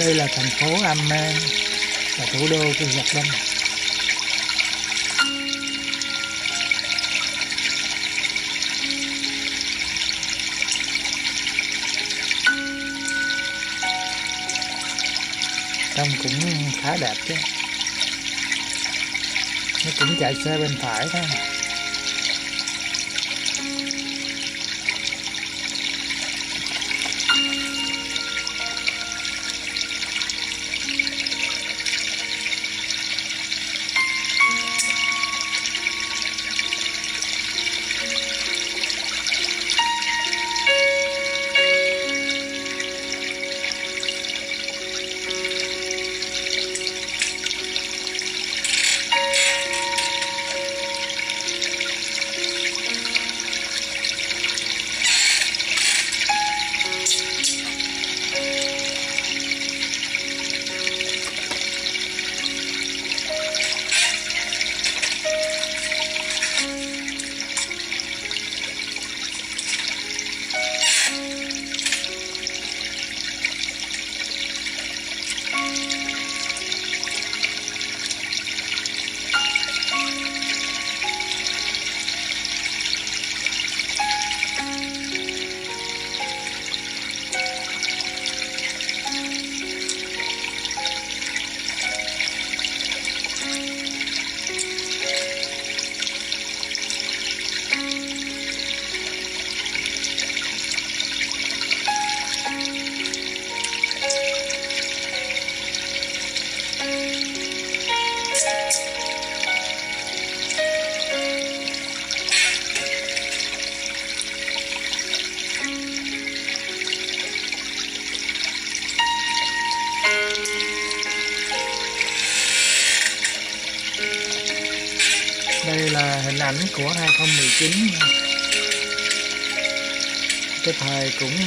Đây là thành phố Amman, là thủ đô của Jordanian. Trông cũng khá đẹp chứ. Nó cũng chạy xe bên phải thôi. Đây là hình ảnh của 2019. Cái thời cũng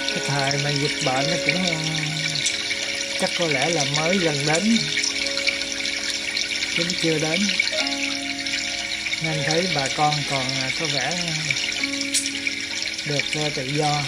cái thời mà dịch bệnh nó cũng chắc có lẽ là mới gần đến chứ chưa đến, nên thấy bà con còn có vẻ được tự do.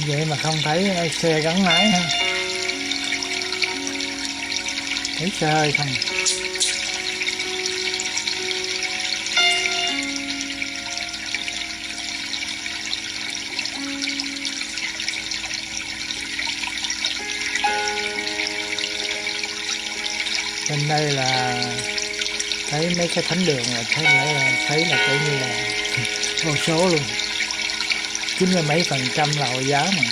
Vậy mà không thấy xe gắn máy ha, thấy xe hơi không. Bên đây là thấy mấy cái thánh đường là thấy là kiểu như là vô số luôn, 90 mấy % là Hồi giáo mà.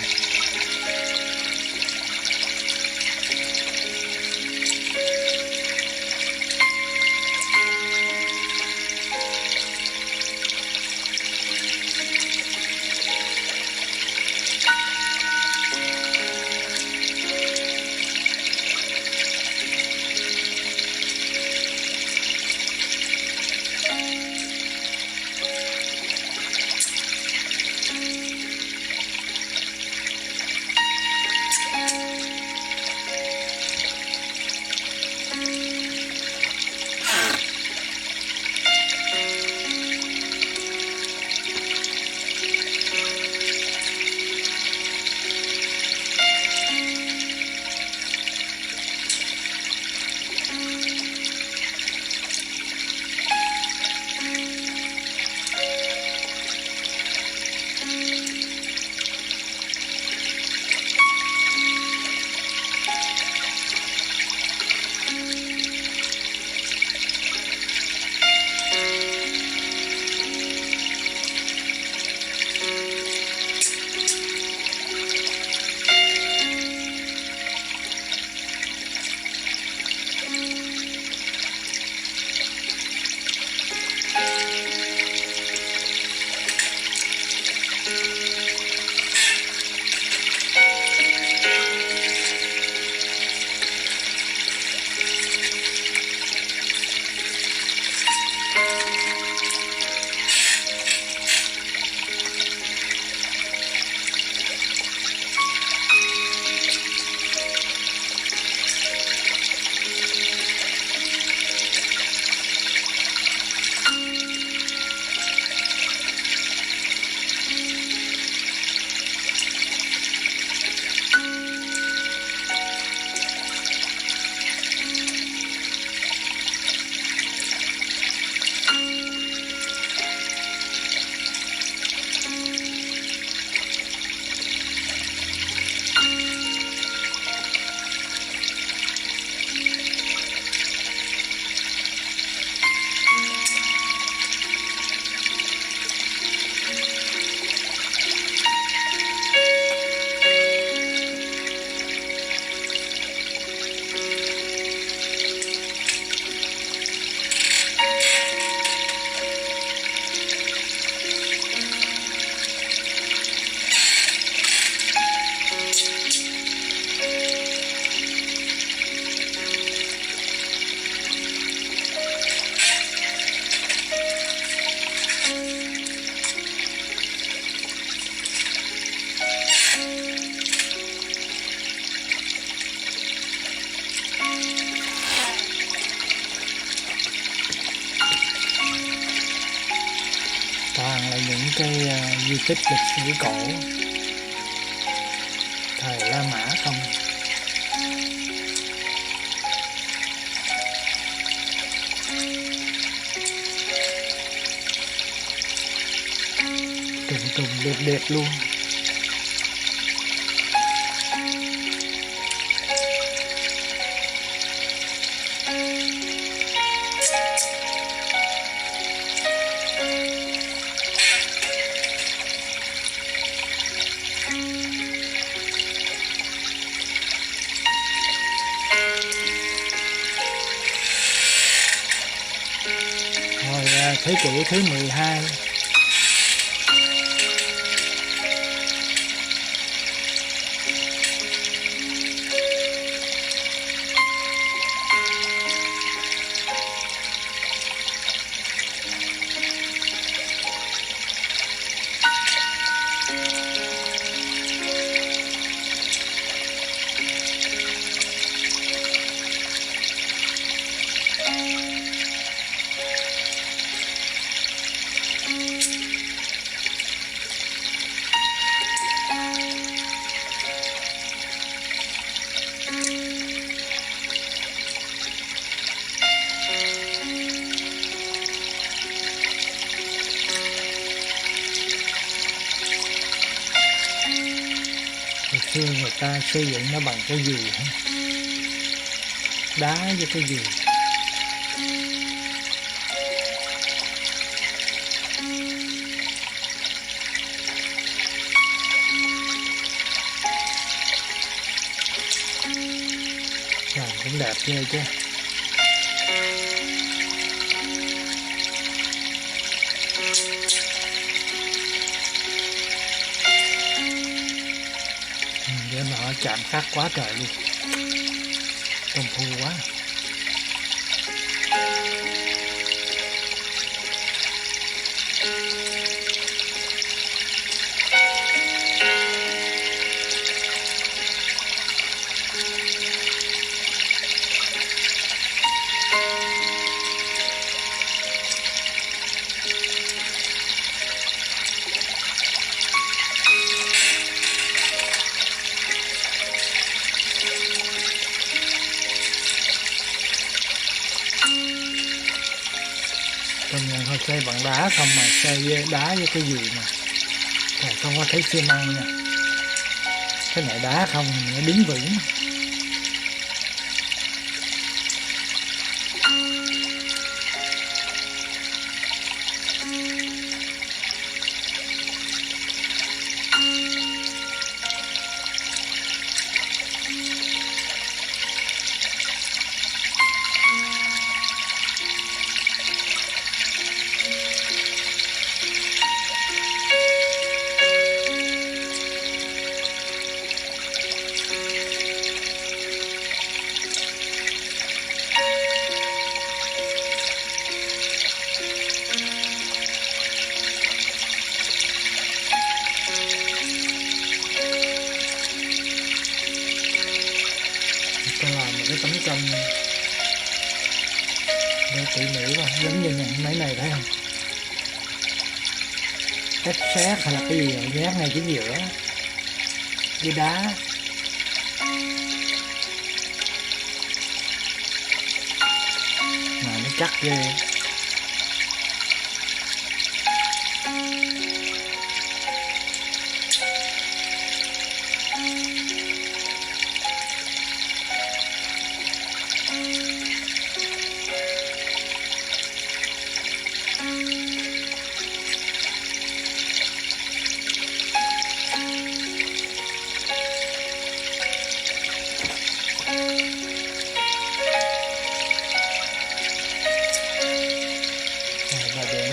di tích lịch sử cổ thời La Mã không. Trùng đẹp đẹp luôn. Thế kỷ thứ 12. Xưa người ta xây dựng nó bằng cái gì hả? Đá với cái gì? Rồi cũng đẹp ghê chứ. Để mà họ chạm khắc quá trời luôn, công phu quá. Công nhận họ xây bằng đá không mà xây với đá với cái gì mà trời, không có thấy xi măng nha. Cái này đá không thì nó đứng vững. Ta làm một cái tấm tranh để tỉ mỉ vào, giống như mấy này thấy không? Cách xét hay là cái gì rồi nhét ngay chính giữa với đá. Mà nó chắc ghê.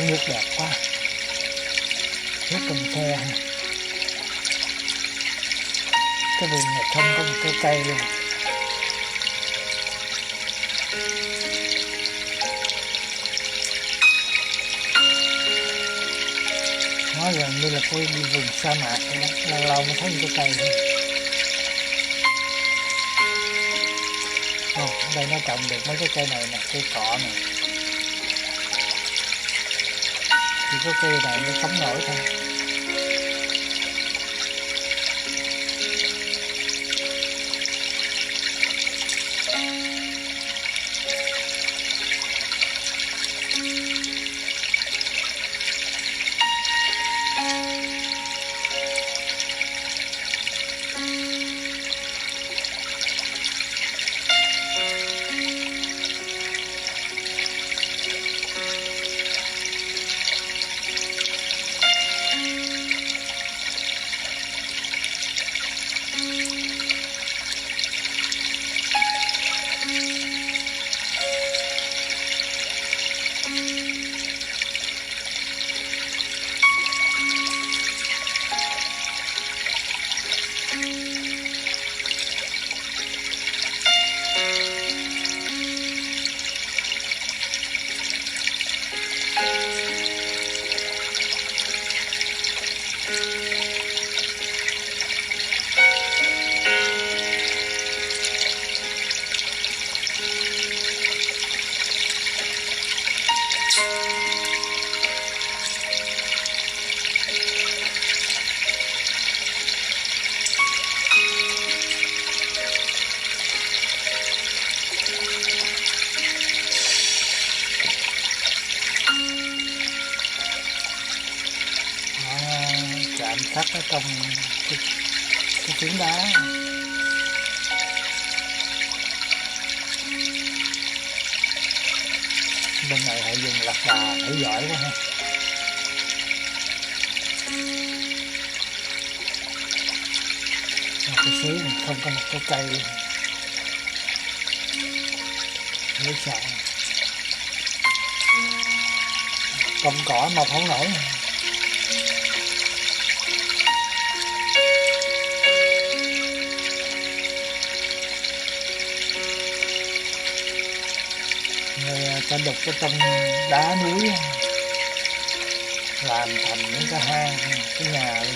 Nước đẹp quá, nước Cần Thơ. Cái vùng này không có một cái cây luôn. Nó gần như là cái vùng sa mạc vậy đó, lâu lâu mới thấy một cái cây thôi. Ở đây nó trồng được mấy cái cây này nè, cây cọ này. Chỉ có cây này mới sống nổi thôi. thắt ở trong cái phiến đá. Bên này họ dùng lạc đà, thấy giỏi quá ha. Một cái xứ này không có một cái cây luôn, dễ sợ. Cọng cỏ mọc không nổi. Người ta đục ở trong đá núi làm thành những cái hang, cái nhà luôn.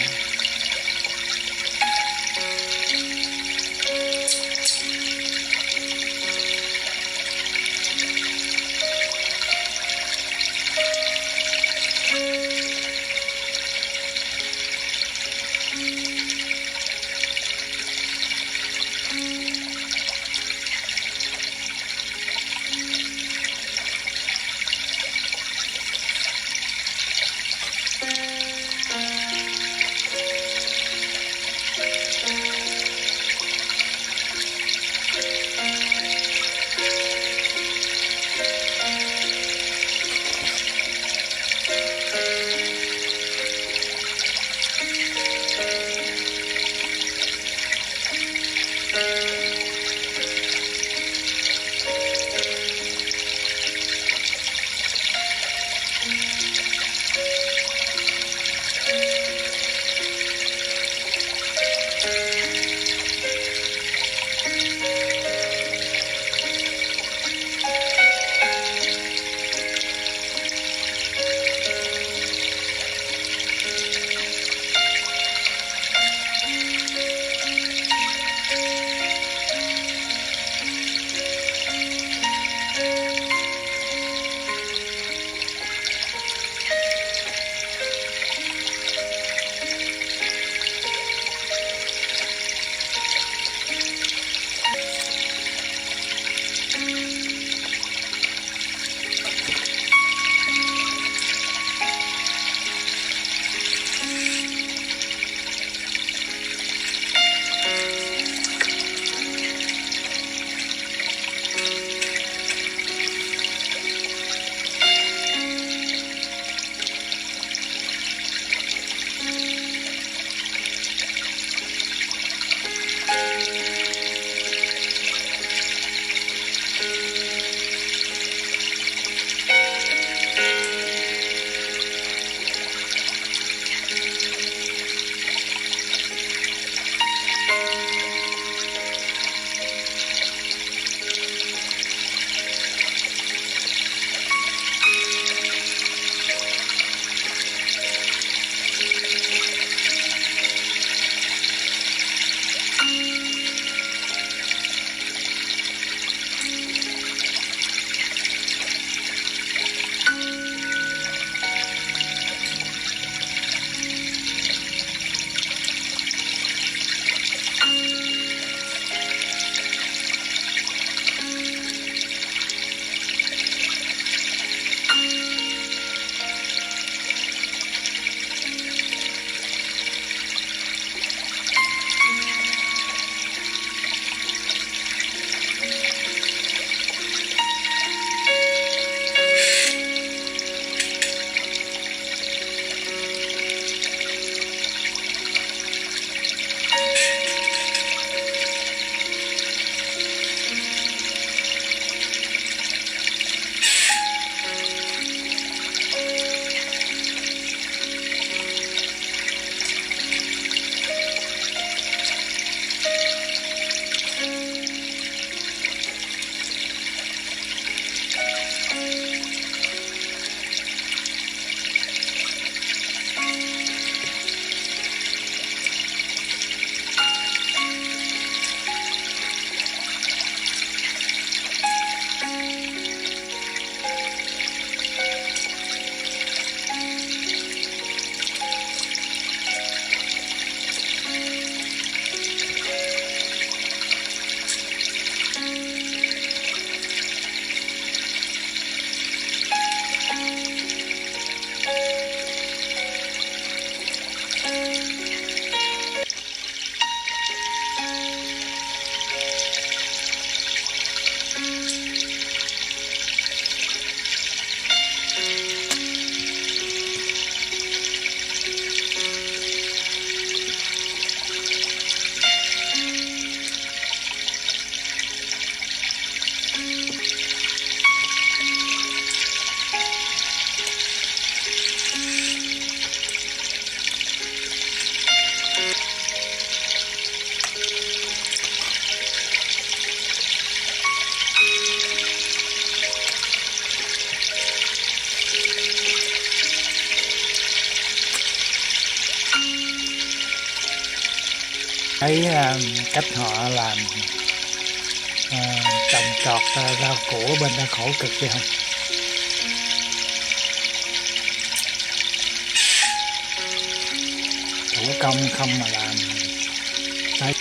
thấy cách họ làm trồng trọt rau củ bên đó khổ cực chứ không. Thủ công không mà làm thấy.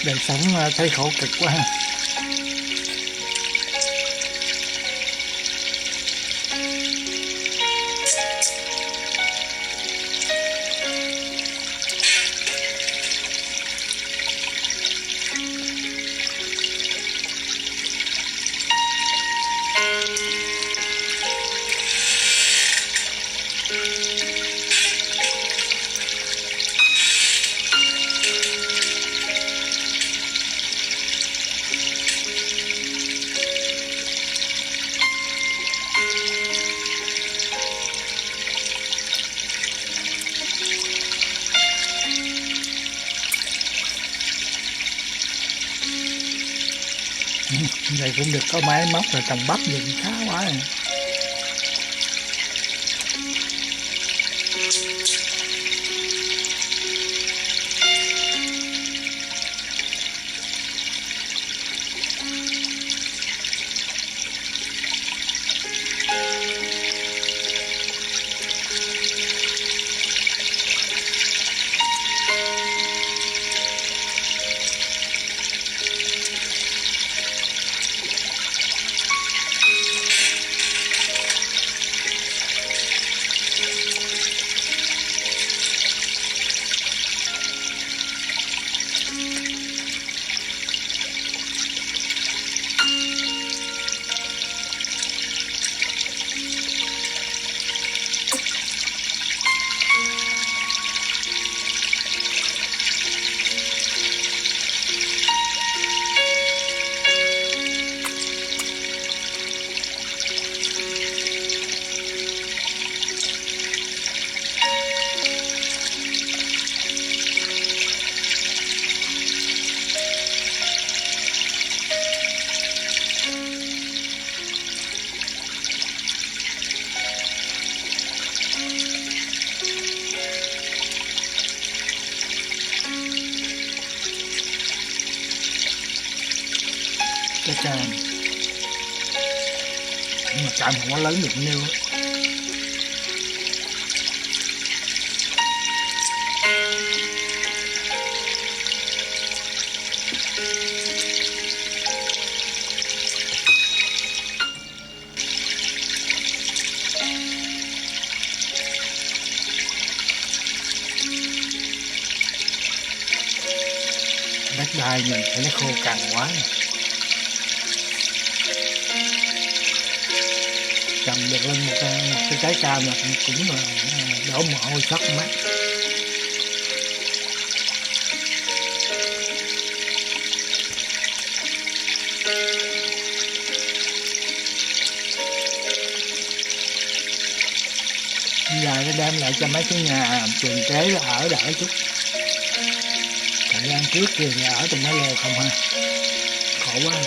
Đời sống thấy khổ cực quá. Vậy cũng được, có máy móc rồi trồng bắp gì cũng khá quá rồi. Chào. cạnh không có lớn được nhiêu. Đất đai nhìn thấy nó khô cằn quá nè. Trồng được lên một cái trái cam là cũng đổ mồ hôi sắc mắt. Giờ nó đem lại cho mấy cái nhà trường kế ở đỡ chút. Thời gian trước thì ở trong mấy lều không ha, khổ quá.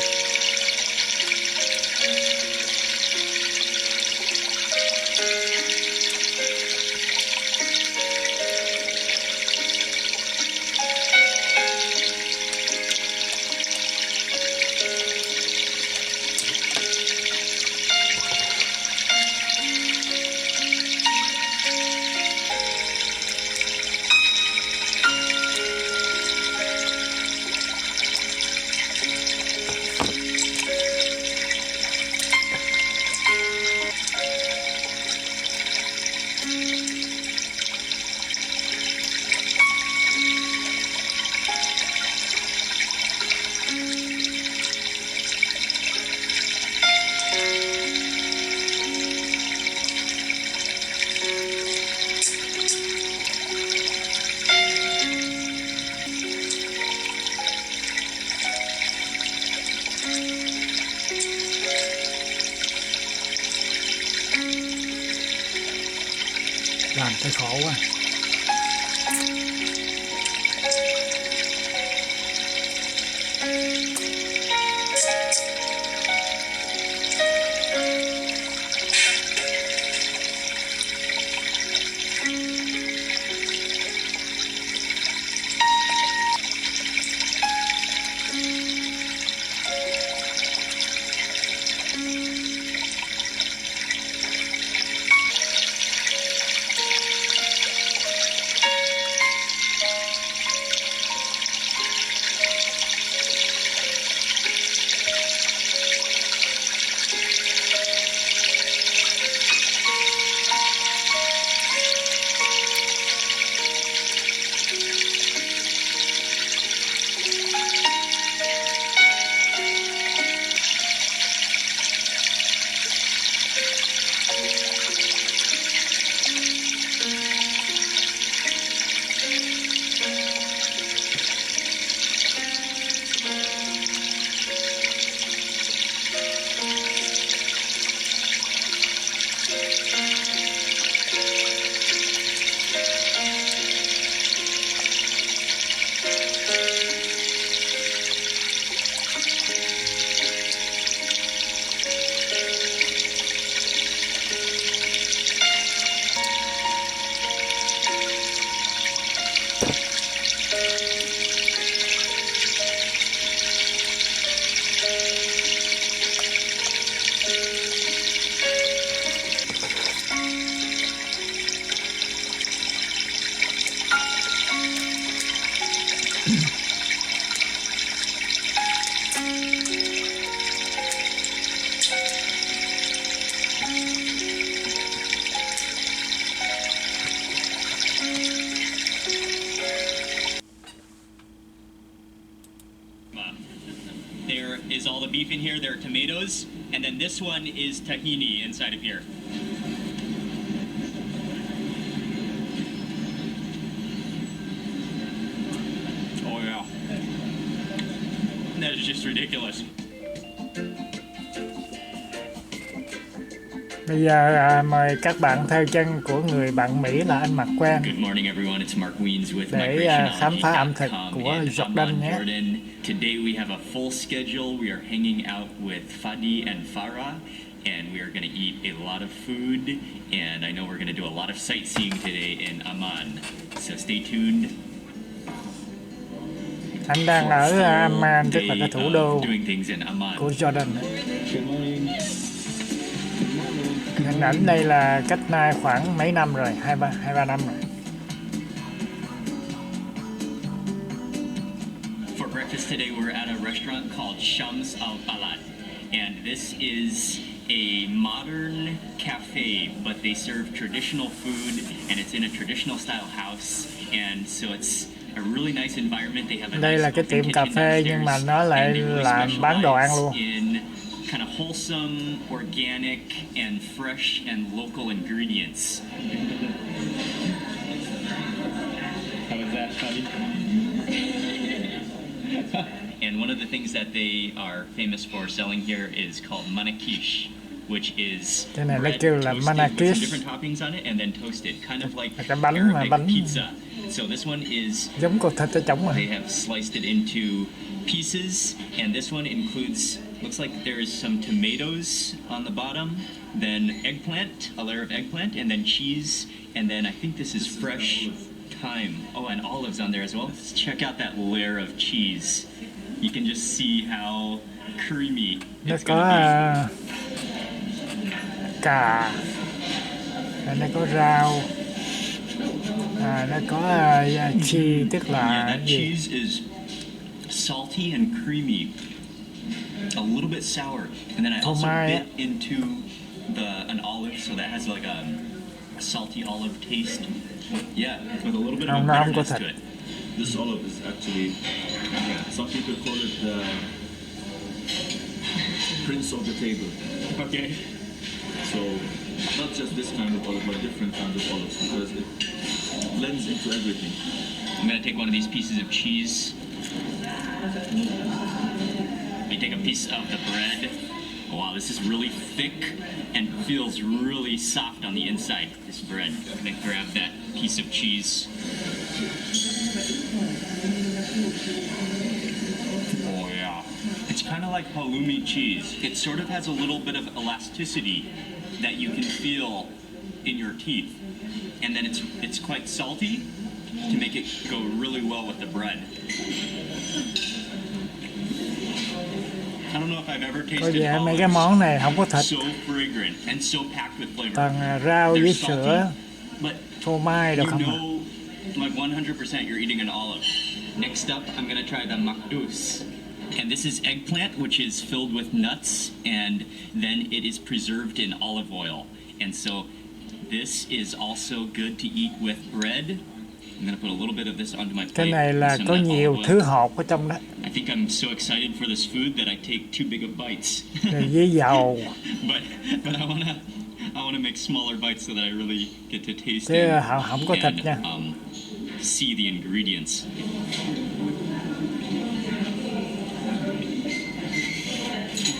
Làm thấy khổ quá. There is all the beef in here, there are tomatoes, and then this one is tahini inside of here. Oh yeah. That is just ridiculous. Bây giờ mời các bạn theo chân của người bạn Mỹ là anh Mặc Quen để khám phá ẩm thực của Jordan nhé. Today we have a full schedule. We are hanging out with Fadi and Farah, and we are going to eat a lot of food. And I know we're going to do a lot of sightseeing today in Amman. So stay tuned. Anh đang ở Amman, tức là cái thủ đô của Jordan. Nhận ảnh đây là cách nay khoảng mấy năm rồi, hai ba năm rồi. For breakfast today, we're at a restaurant called Shams Al Balad, and this is a modern cafe, but they serve traditional food, and it's in a traditional style house, and so it's a really nice environment. They have a Đây là cái tiệm cà phê nhưng mà nó lại làm bán đồ ăn luôn. Kind of wholesome, organic, and fresh and local ingredients. How is that, buddy? And one of the things that they are famous for selling here is called manakish, which is bread toasted with some different toppings on it and then toasted, kind of like Arabic pizza. So this one is giống cột thịt ở trong. They have sliced it into pieces, and this one includes, looks like there is some tomatoes on the bottom, then eggplant, a layer of eggplant, and then cheese, and then I think this is fresh thyme. Oh, and olives on there as well. Let's check out that layer of cheese. You can just see how creamy Nó it's có gonna cà, nó có rau, nó có cheese, tức là that gì? cheese is salty and creamy, a little bit sour, and then I also bit into an olive, so that has like a salty olive taste. Yeah, with a little bit of a bitterness to it. This olive is actually, some people call it the prince of the table. Okay. So not just this kind of olive, but different kinds of olives, because it blends into everything. I'm gonna take one of these pieces of cheese. I take a piece of the bread. Wow, this is really thick and feels really soft on the inside, this bread. I'm gonna grab that piece of cheese. Oh yeah. It's kind of like halloumi cheese. It sort of has a little bit of elasticity that you can feel in your teeth. And then it's quite salty to make it go really well with the bread. I don't know if I've ever tasted mấy cái món này không có thịt, so fragrant and so packed with flavor. toàn rau với sữa, phô mai được không? Like 100% you're eating an olive. Next up, I'm gonna try the makdous. And this is eggplant, which is filled with nuts, and then it is preserved in olive oil. And so this is also good to eat with bread. I'm gonna put a little bit of this onto my plate. Cái này là có nhiều thứ hột ở trong đó. I think I'm so excited for this food that I take too big of bites. Với dầu. but I wanna make smaller bites so that I really get to taste it. it Không có thịt nha. See the ingredients.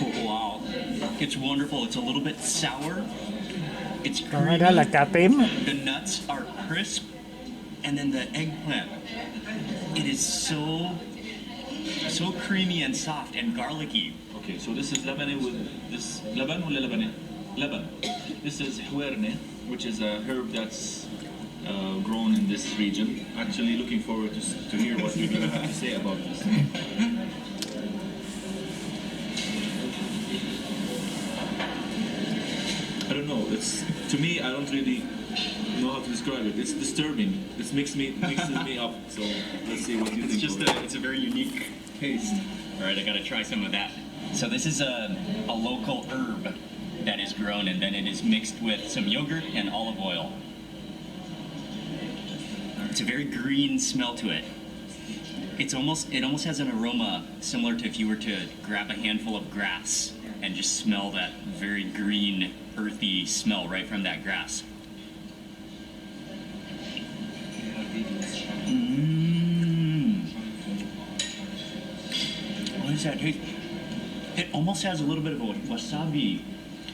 Oh, wow, it's wonderful. It's a little bit sour. It's creamy. Đó là cà tím. The nuts are crisp. And then the eggplant, it is so creamy and soft and garlicky. Okay, so this is Lebanese with this Leban or Lebanese? Leban. This is huerne, which is a herb that's grown in this region. Actually, looking forward to hear what you're gonna have to say about this. I don't know. It's, to me, I don't really know how to describe it. It's disturbing. It mixes me up. So let's see what you think. It's a very unique taste. All right, I gotta try some of that. So this is a local herb that is grown, and then it is mixed with some yogurt and olive oil. It's a very green smell to it. It almost has an aroma similar to if you were to grab a handful of grass and just smell that very green, earthy smell right from that grass. What does that taste? It almost has a little bit of a wasabi,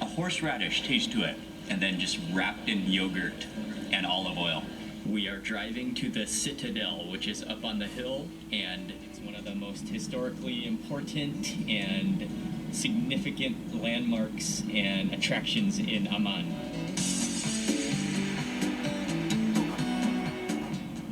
a horseradish taste to it, and then just wrapped in yogurt and olive oil. We are driving to the Citadel, which is up on the hill, and it's one of the most historically important and significant landmarks and attractions in Amman.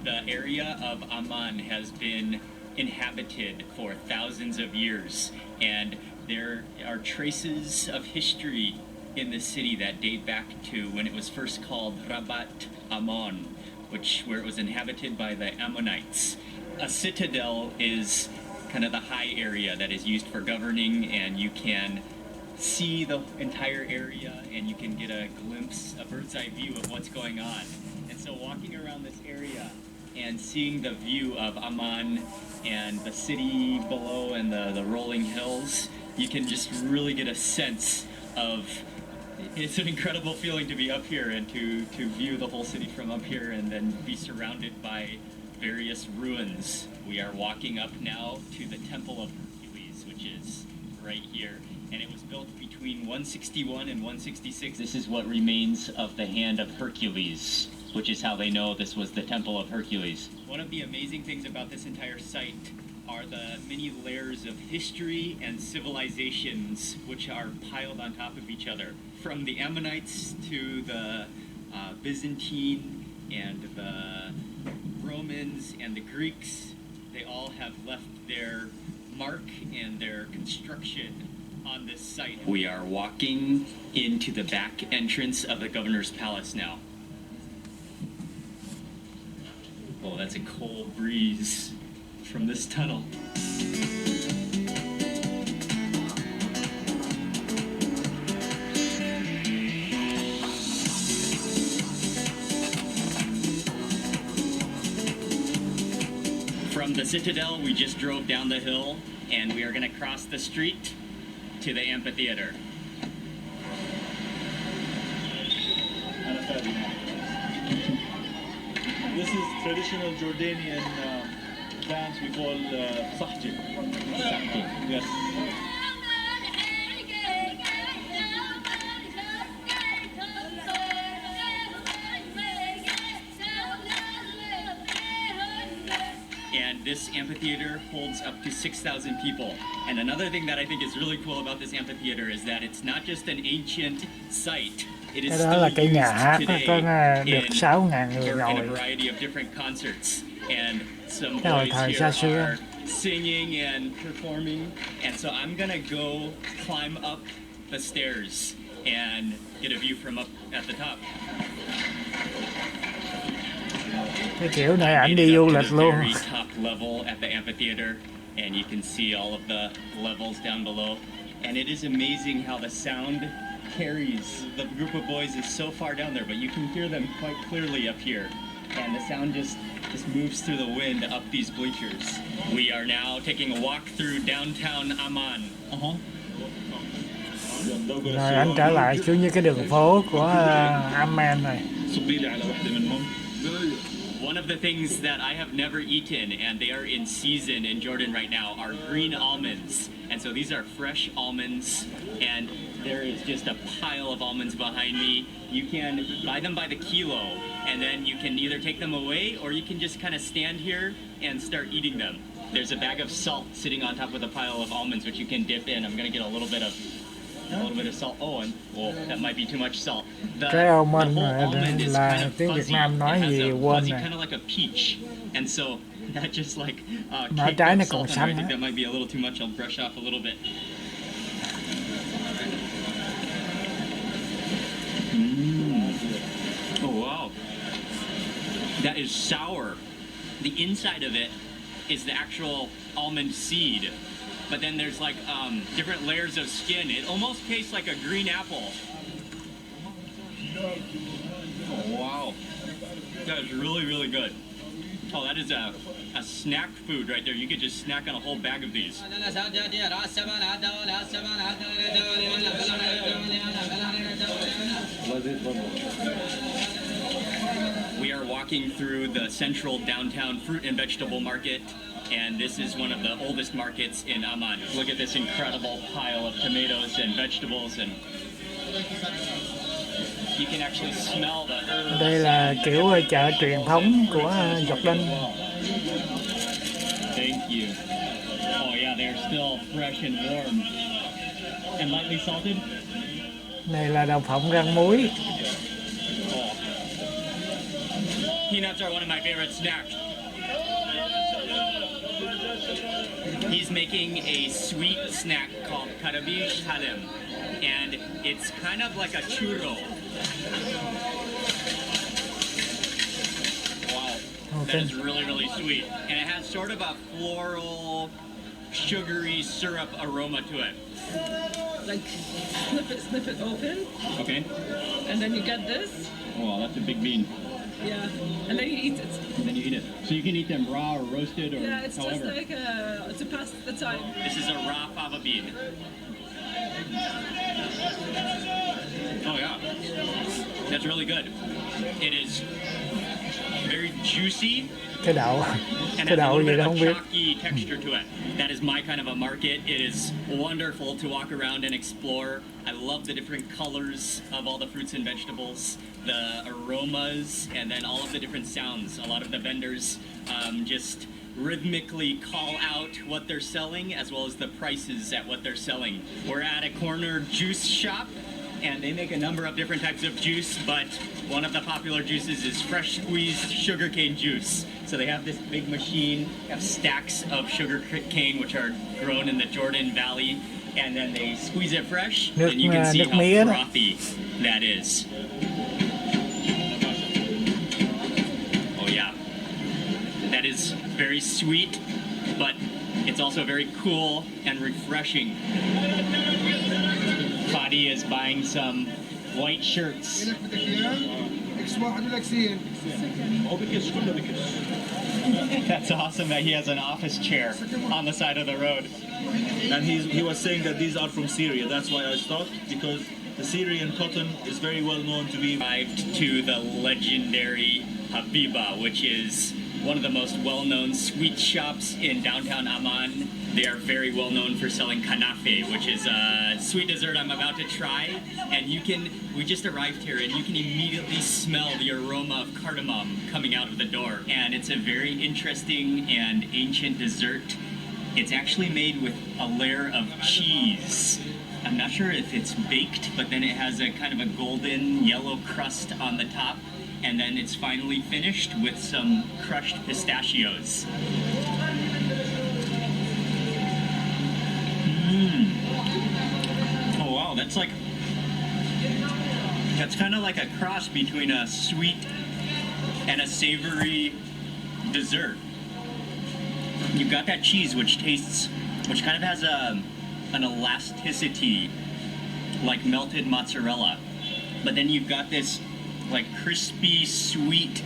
The area of Amman has been inhabited for thousands of years, and there are traces of history in the city that date back to when it was first called Rabat Ammon, where it was inhabited by the Ammonites. A citadel is kind of the high area that is used for governing, and you can see the entire area and you can get a glimpse, a bird's eye view of what's going on. And so walking around this area and seeing the view of Amman and the city below and the rolling hills, you can just really get a sense of, it's an incredible feeling to be up here and to view the whole city from up here and then be surrounded by various ruins. We are walking up now to the Temple of Hercules, which is right here. And it was built between 161 and 166. This is what remains of the hand of Hercules, which is how they know this was the Temple of Hercules. One of the amazing things about this entire site are the many layers of history and civilizations which are piled on top of each other. From the Ammonites to the Byzantine and the Romans and the Greeks, they all have left their mark and their construction on this site. We are walking into the back entrance of the governor's palace now. Oh, that's a cold breeze from this tunnel. From the citadel, we just drove down the hill, and we are going to cross the street to the amphitheater. This is traditional Jordanian dance we call sahji. Yes. And this amphitheater holds up to 6,000 people. And another thing that I think is really cool about this amphitheater is that it's not just an ancient site. It is Cái đó là still cái nhà used hát today có được 6.000 người in a ngồi. variety of different concerts. And some Cái hồi boys thời here xa xưa. are singing and performing. And so I'm gonna go climb up the stairs and get a view from up at the top. Cái kiểu này ảnh đi du lịch luôn. Very top level at the amphitheater, and you can see all of the levels down below. And it is amazing how the sound carries. The group of boys is so far down there, but you can hear them quite clearly up here. And the sound just moves through the wind up these bleachers. We are now taking a walk through downtown Amman. Rồi anh trở lại xuống như cái đường phố của Amman này. One of the things that I have never eaten, and they are in season in Jordan right now, are green almonds. And so these are fresh almonds, and there is just a pile of almonds behind me. You can buy them by the kilo, and then you can either take them away, or you can just kind of stand here and start eating them. There's a bag of salt sitting on top of the pile of almonds, which you can dip in. I'm going to get a little bit of salt. Oh, and that might be too much salt. Cái almond là tiếng Việt Nam nói gì quên này. Kind of like a peach, and so that just like Mà trái nó còn I xanh think á. that might be a little too much. I'll brush off a little bit. Oh wow, that is sour. The inside of it is the actual almond seed, but then there's like different layers of skin. It almost tastes like a green apple. Oh wow, that is really, really good. Oh, that is a snack food right there. You could just snack on a whole bag of these. We are walking through the central downtown fruit and vegetable market, and this is one of the oldest markets in Amman. Look at this incredible pile of tomatoes and vegetables, and you can actually smell the herbs. Đây là kiểu chợ truyền thống của Jordan. Thank you. Oh yeah, they're still fresh and warm. And lightly salted. Này là đậu phộng rang muối. Oh. Peanuts are one of my favorite snacks. He's making a sweet snack called karabish halem. and it's kind of like a churro. Wow, that is really, really sweet. And it has sort of a floral, sugary syrup aroma to it. Like snip it open, Okay. and then you get this. Wow, that's a big bean. Yeah, and then you eat it. And then you eat it. So you can eat them raw or roasted or Yeah, it's however. just like to pass the time. This is a raw fava bean. Oh yeah, that's really good. It is very juicy Cái đậu and cái has a đậu little gì bit đó of không a biết. chalky texture to it. That is my kind of a market. It is wonderful to walk around and explore. I love the different colors of all the fruits and vegetables, the aromas, and then all of the different sounds. A lot of the vendors just rhythmically call out what they're selling as well as the prices at what they're selling. We're at a corner juice shop and they make a number of different types of juice, but one of the popular juices is fresh squeezed sugarcane juice. So they have this big machine, have stacks of sugarcane which are grown in the Jordan Valley, and then they squeeze it fresh, Nước, and you can see nước how mía đó. frothy that is. Oh yeah, that is very sweet, but it's also very cool and refreshing. Fadi is buying some white shirts. That's awesome that he has an office chair on the side of the road. And he was saying that these are from Syria. That's why I stopped, because the Syrian cotton is very well known to be. Arrived to the legendary Habiba, which is one of the most well-known sweet shops in downtown Amman. They are very well known for selling kanafe, which is a sweet dessert I'm about to try. And we just arrived here and you can immediately smell the aroma of cardamom coming out of the door. And it's a very interesting and ancient dessert. It's actually made with a layer of cheese. I'm not sure if it's baked, but then it has a kind of a golden yellow crust on the top. And then it's finally finished with some crushed pistachios. Oh wow, that's kind of like a cross between a sweet and a savory dessert. You've got that cheese which kind of has an elasticity like melted mozzarella. But then you've got this like crispy, sweet,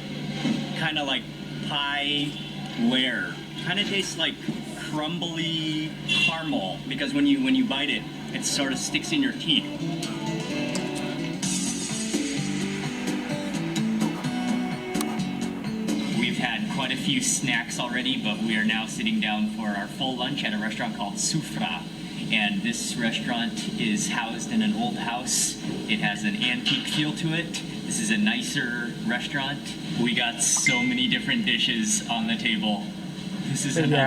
kind of like pie layer. Kind of tastes like crumbly caramel because when you bite it, it sort of sticks in your teeth. We've had quite a few snacks already, but we are now sitting down for our full lunch at a restaurant called Sufra. And this restaurant is housed in an old house. It has an antique feel to it. This is a nicer restaurant. We got so many different dishes on the table. This is Bây giờ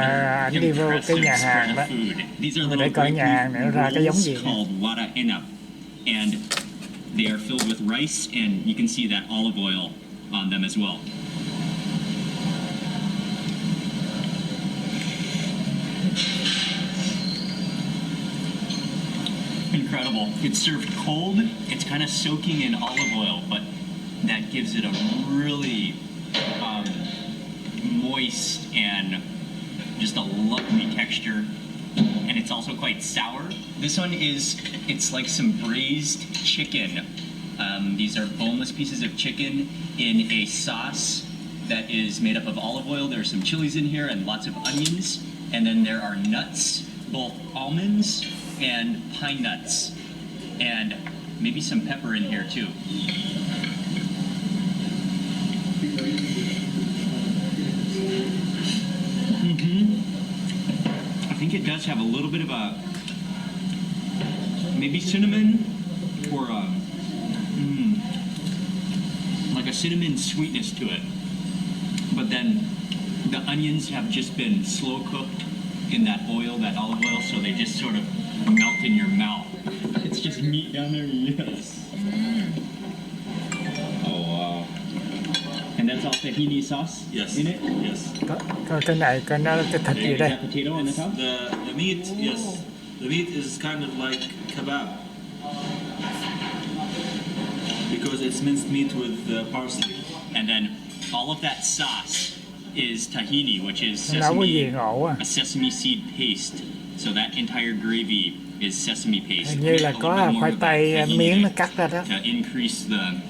anh đi vô cái nhà hàng đó. These are Để little coi nhà hàng này nó ra cái giống gì rolls nha. called wara enab, and they are filled with rice, and you can see that olive oil on them as well. Incredible. It's served cold. It's kind of soaking in olive oil, but that gives it a really moist and just a lovely texture. And it's also quite sour. This one it's like some braised chicken. These are boneless pieces of chicken in a sauce that is made up of olive oil. There's some chilies in here and lots of onions. And then there are nuts, both almonds and pine nuts. And maybe some pepper in here too. I think it does have a little bit of maybe cinnamon or like a cinnamon sweetness to it. But then the onions have just been slow cooked in that oil, that olive oil, so they just sort of melt in your mouth. It's just meat down there, yes. Oh wow. And that's all tahini sauce Yes. in it? Yes. Coi cái này coi nó cái thịt gì Is đây. that potato on the top? The meat, yes. The meat is kind of like kebab. because it's minced meat with parsley. And then all of that sauce is tahini, which is Nấu cái gì sesame, ngộ à. a sesame seed paste. So that entire gravy is sesame paste. Hình như là A little có bit more khoai of the tây tahini miếng nó cắt ra đó. to increase the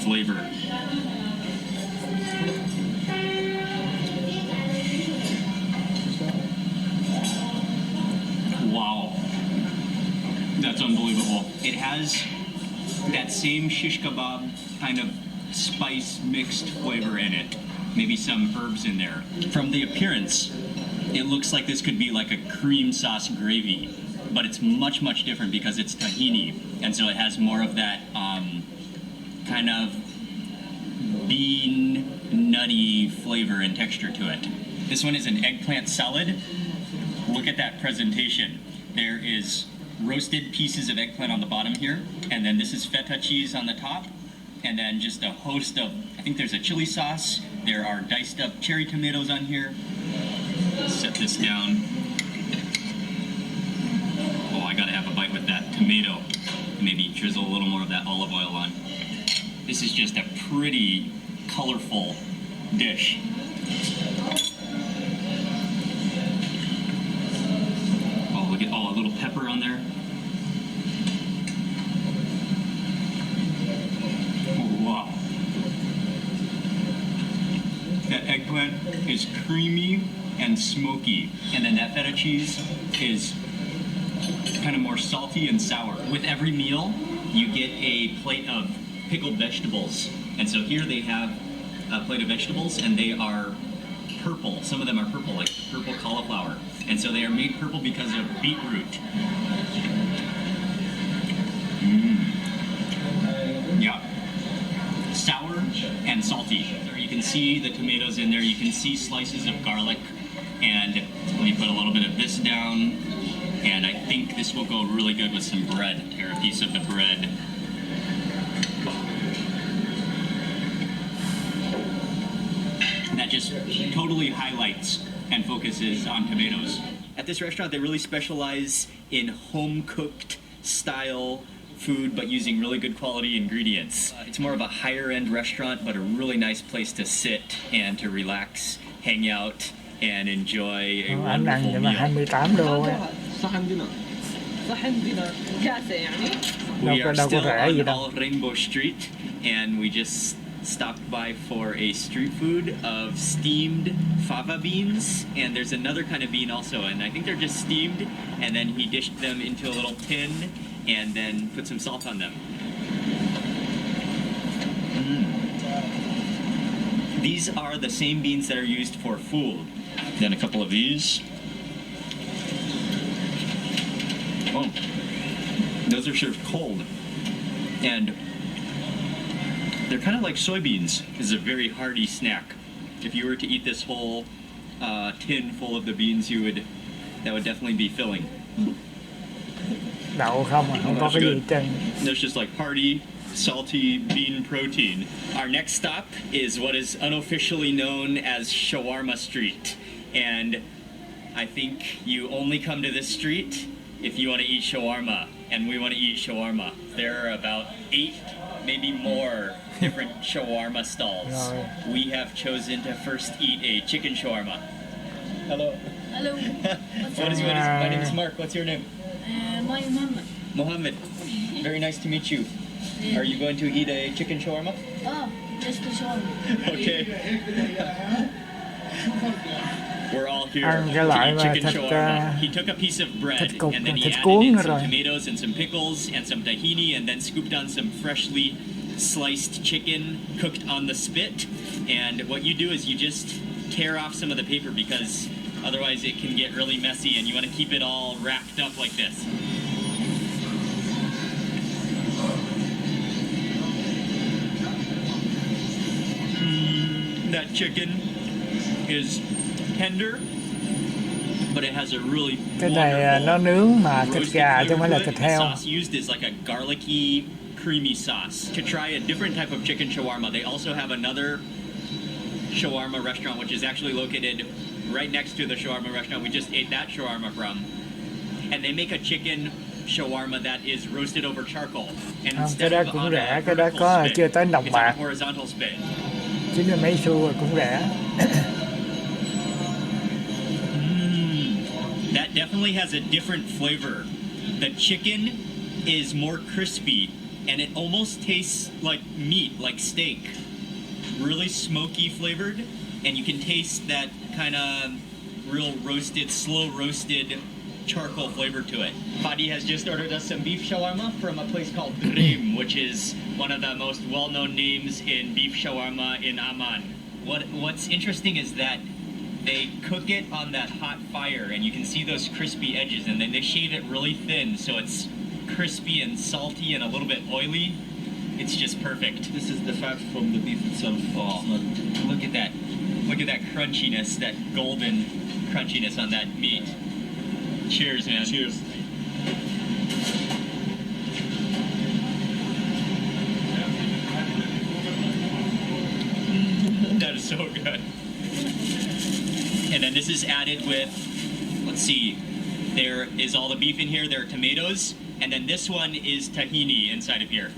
flavor. Wow, that's unbelievable. It has that same shish kebab kind of spice mixed flavor in it. Maybe some herbs in there. From the appearance, it looks like this could be like a cream sauce gravy, but it's much, much different because it's tahini, and so it has more of that kind of bean, nutty flavor and texture to it. This one is an eggplant salad. Look at that presentation. There is roasted pieces of eggplant on the bottom here, and then this is feta cheese on the top, and then just a host of, I think there's a chili sauce, there are diced up cherry tomatoes on here. Let's set this down. Oh, I gotta have a bite with that tomato. Maybe drizzle a little more of that olive oil on. This is just a pretty colorful dish. Oh, look at, oh, a little pepper on there. Oh, wow. That eggplant is creamy and smoky, and then that feta cheese is kind of more salty and sour. With every meal, you get a plate of pickled vegetables, and so here they have a plate of vegetables, and they are purple. Some of them are purple, like purple cauliflower, and so they are made purple because of beetroot. Yeah, sour and salty. You can see the tomatoes in there. You can see slices of garlic, and let me put a little bit of this down. And I think this will go really good with some bread. Tear a piece of the bread. That just totally highlights and focuses on tomatoes. At this restaurant, they really specialize in home-cooked style food, but using really good quality ingredients. It's more of a higher-end restaurant, but a really nice place to sit and to relax, hang out, and enjoy a Anh ăn wonderful vậy mà meal. 28 đô á. صحن دينار كاسة يعني. We are đâu có still rẻ gì on đâu. All Rainbow Street, and we just stopped by for a street food of steamed fava beans, and there's another kind of bean also, and I think they're just steamed, and then he dished them into a little tin, and then put some salt on them. These are the same beans that are used for food. Then a couple of these. Oh, those are served cold, and they're kind of like soybeans. This is a very hearty snack. If you were to eat this whole tin full of the beans, that would definitely be filling. Đậu không à, không có cái gì hết trơn. There's just like hearty, salty bean protein. Our next stop is what is unofficially known as Shawarma Street, and I think you only come to this street if you want to eat shawarma, and we want to eat shawarma. There are about 8, maybe more, different shawarma stalls. Rồi. We have chosen to first eat a chicken shawarma. Hello. Hello. What is my name is Mark. What's your name? My Muhammad. Mohammed. Very nice to meet you. Are you going to eat a chicken shawarma? Oh, just a shawarma. Okay. We're all here Ăn cái to loại eat mà chicken thịt, shawarma. He took a piece of bread thịt cục, and then he thịt added cuốn in rồi. some tomatoes and some pickles and some tahini, and then scooped on some freshly sliced chicken cooked on the spit. And what you do is you just tear off some of the paper because otherwise it can get really messy, and you want to keep it all wrapped up like this. That chicken is tender, but it has a really Cái này nó nướng mà thịt roasted gà chứ không phải là flavor to thịt it. The heo. sauce used is like a garlicky, creamy sauce. To try a different type of chicken shawarma, they also have another shawarma restaurant, which is actually located right next to the shawarma restaurant we just ate that shawarma from. And they make a chicken shawarma that is roasted over charcoal. And Không, cái instead đó of cũng on rẻ, a cái đó vertical có spit, chưa tới đồng it's on a bạc, horizontal spit. 90 mấy xu rồi cũng rẻ. That definitely has a different flavor. The chicken is more crispy and it almost tastes like meat, like steak. Really smoky flavored, and you can taste that kind of real roasted, slow roasted charcoal flavor to it. Fadi has just ordered us some beef shawarma from a place called Dream, which is one of the most well-known names in beef shawarma in Amman. What's interesting is that they cook it on that hot fire, and you can see those crispy edges, and then they shave it really thin, so it's crispy and salty and a little bit oily. It's just perfect. This is the fat from the beef itself. Oh, look at that. Look at that crunchiness, that golden crunchiness on that meat. Cheers, man. Cheers. That is so good. And then this is added with, let's see, there is all the beef in here, there are tomatoes, and then this one is tahini inside of here.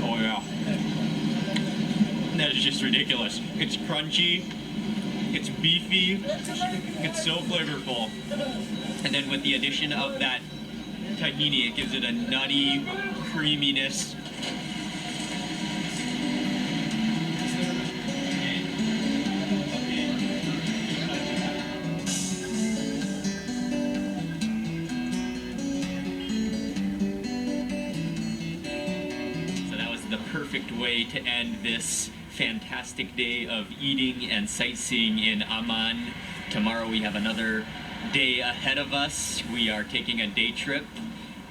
Oh yeah. That is just ridiculous. It's crunchy, it's beefy, it's so flavorful. And then with the addition of that tahini, it gives it a nutty creaminess. So that was the perfect way to end this fantastic day of eating and sightseeing in Amman. Tomorrow we have another day ahead of us. We are taking a day trip,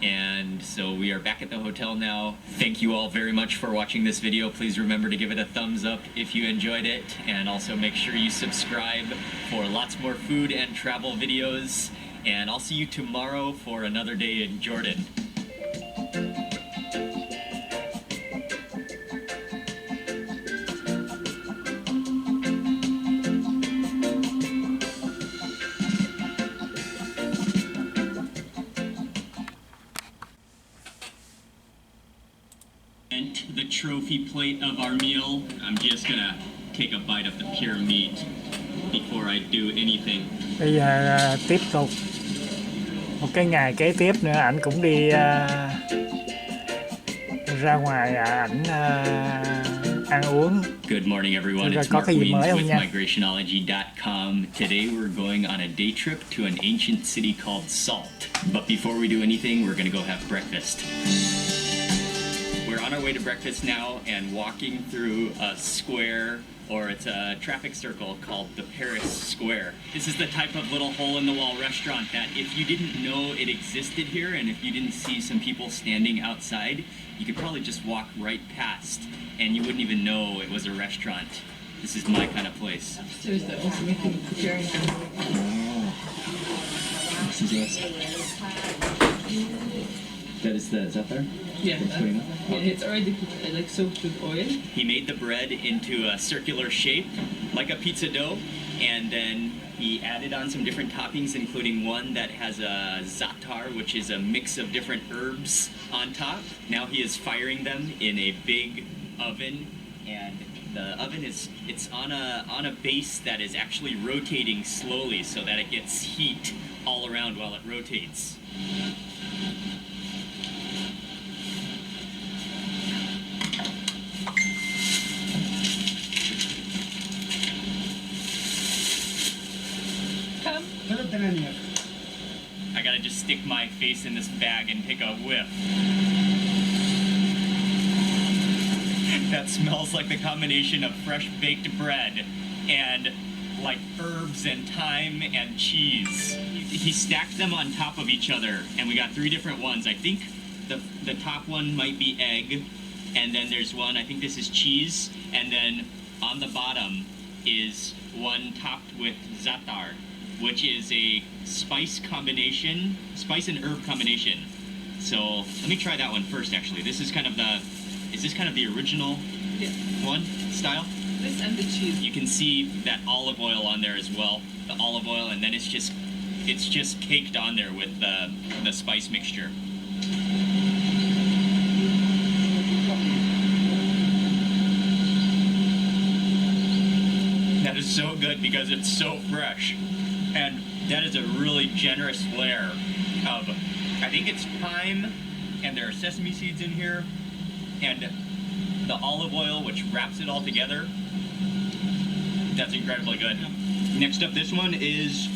and so we are back at the hotel now. Thank you all very much for watching this video. Please remember to give it a thumbs up if you enjoyed it, and also make sure you subscribe for lots more food and travel videos. And I'll see you tomorrow for another day in Jordan. The trophy plate of our meal. I'm just gonna take a bite of the pure meat before I do anything. Bây giờ tiếp tục một cái ngày kế tiếp nữa, ảnh cũng đi ra ngoài, ảnh ăn uống. Good morning everyone, it's Mark Weens with migrationology.com. Today we're going on a day trip to an ancient city called Salt. But before we do anything, we're gonna go have breakfast. We're on our way to breakfast now and walking through a square, or it's a traffic circle called the Paris Square. This is the type of little hole-in-the-wall restaurant that if you didn't know it existed here, and if you didn't see some people standing outside, you could probably just walk right past and you wouldn't even know it was a restaurant. This is my kind of place. Upstairs they're also making preparing. Is that there? Yeah, it's already like soaked with oil. He made the bread into a circular shape, like a pizza dough, and then he added on some different toppings, including one that has a za'atar, which is a mix of different herbs on top. Now he is firing them in a big oven, and the oven it's on a base that is actually rotating slowly so that it gets heat all around while it rotates. I gotta just stick my face in this bag and take a whiff. That smells like the combination of fresh baked bread and like herbs and thyme and cheese. He stacked them on top of each other, and we got 3 different ones. I think the top one might be egg, and then there's one, I think this is cheese, and then on the bottom is one topped with za'atar, which is a spice and herb combination. So let me try that one first. Actually, is this kind of the original one style? This and the cheese. You can see that olive oil on there as well. The olive oil, and then it's just caked on there with the spice mixture. That is so good because it's so fresh. And that is a really generous layer of, I think it's thyme, and there are sesame seeds in here, and the olive oil, which wraps it all together. That's incredibly good. Next up, this one is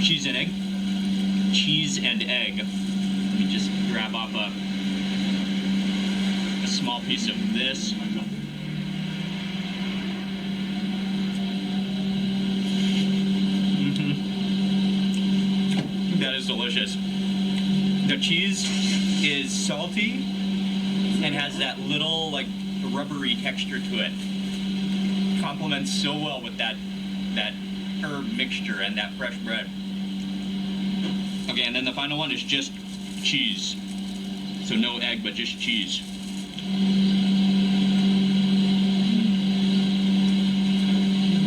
cheese and egg. Cheese and egg. Let me just grab off a small piece of this. That is delicious. The cheese is salty and has that little like rubbery texture to it. Complements so well with that herb mixture and that fresh bread. Okay, and then the final one is just cheese. So no egg, but just cheese.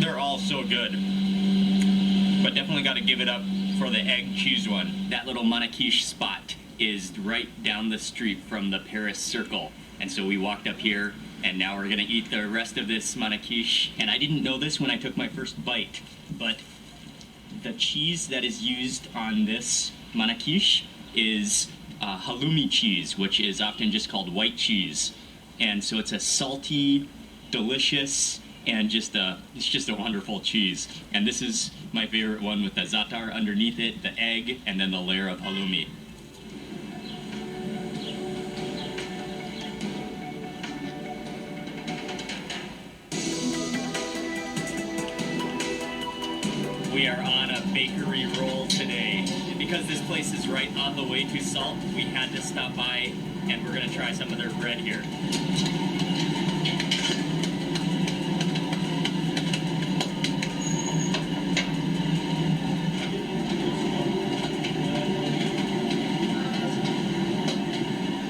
They're all so good. But definitely got to give it up for the egg cheese one. That little Manakish spot is right down the street from the Paris Circle. And so we walked up here, and now we're gonna eat the rest of this Manakish. And I didn't know this when I took my first bite, but the cheese that is used on this Manakish is halloumi cheese, which is often just called white cheese. And so it's a salty, delicious, and it's just a wonderful cheese. And this is my favorite one with the za'atar underneath it, the egg, and then the layer of halloumi. We are on a bakery roll today. Because this place is right on the way to Salt, we had to stop by, and we're gonna try some of their bread here.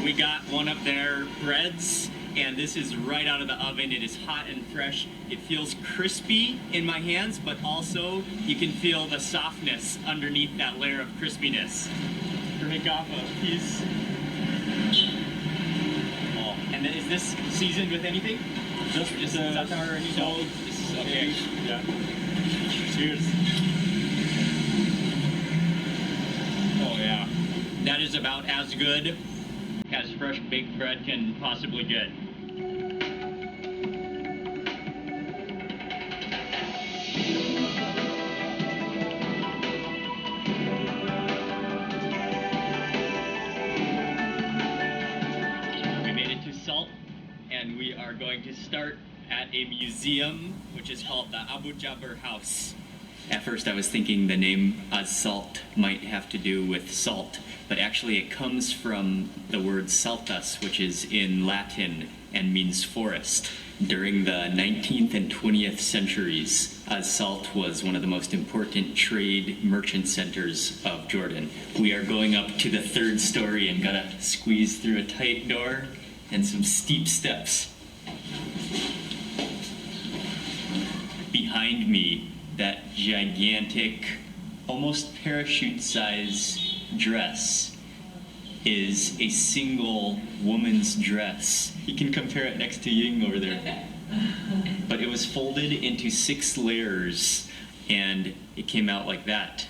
We got one of their breads, and this is right out of the oven. It is hot and fresh. It feels crispy in my hands, but also you can feel the softness underneath that layer of crispiness. Break off a piece. Oh, and then is this seasoned with anything? Just za'atar or anything? Salt. Okay. Yeah. Cheers. Oh yeah. That is about as good as fresh baked bread can possibly get. We made it to Salt, and we are going to start at a museum which is called the Abu Jaber House. At first I was thinking the name Salt might have to do with salt, but actually it comes from the word saltus, which is in Latin and means forest. During the 19th and 20th centuries, Salt was one of the most important trade merchant centers of Jordan. We are going up to the 3rd story and gotta squeeze through a tight door and some steep steps. Behind me, that gigantic, almost parachute-size dress is a single woman's dress. You can compare it next to Ying over there. But it was folded into 6 layers, and it came out like that.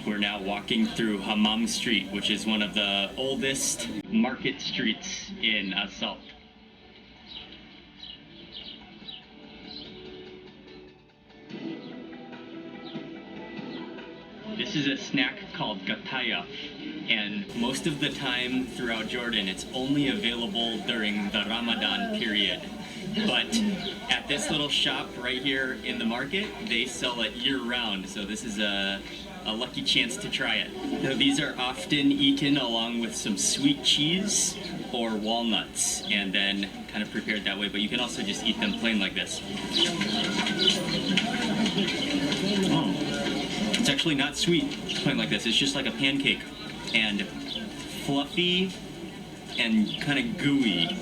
We're now walking through Shawarma Street, which is one of the oldest market streets in Salt. This is a snack called gataya, and most of the time throughout Jordan it's only available during the Ramadan period. But at this little shop right here in the market, they sell it year-round, so this is a lucky chance to try it. Now, these are often eaten along with some sweet cheese or walnuts, and then kind of prepared that way, but you can also just eat them plain like this. It's actually not sweet, plain like this. It's just like a pancake, and fluffy and kind of gooey.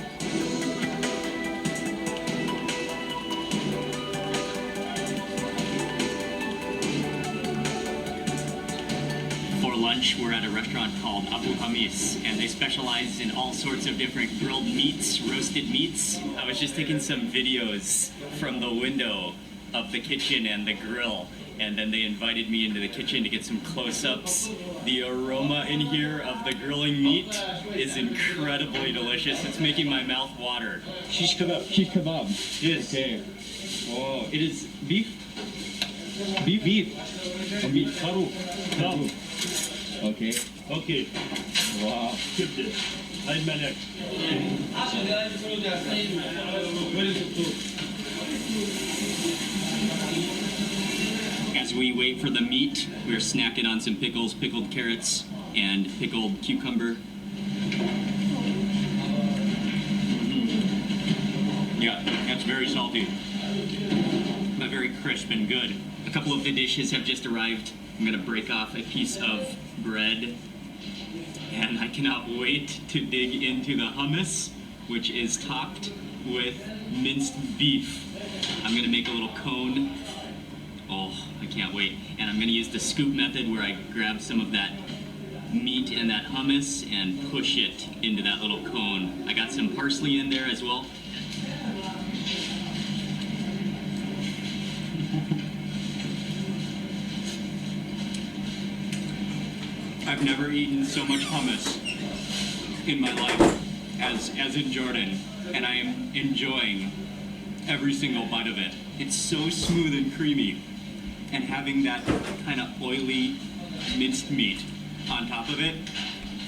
lunch, we're at a restaurant called Abu Hamis, and they specialize in all sorts of different grilled meats, roasted meats. I was just taking some videos from the window of the kitchen and the grill, and then they invited me into the kitchen to get some close-ups. The aroma in here of the grilling meat is incredibly delicious. It's making my mouth water. Shish kebab. Shish kebab. Yes. Okay. Oh, it is beef. Beef. Beef. Kharoof. No. Okay. Okay. Wow. Good. Hi, Malek. As we wait for the meat, we're snacking on some pickles, pickled carrots, and pickled cucumber. Yeah, that's very salty, but very crisp and good. A couple of the dishes have just arrived. I'm gonna break off a piece of bread, and I cannot wait to dig into the hummus, which is topped with minced beef. I'm gonna make a little cone. Oh, I can't wait. And I'm gonna use the scoop method where I grab some of that meat and that hummus and push it into that little cone. I got some parsley in there as well. I've never eaten so much hummus in my life as in Jordan, and I am enjoying every single bite of it. It's so smooth and creamy, and having that kind of oily minced meat on top of it,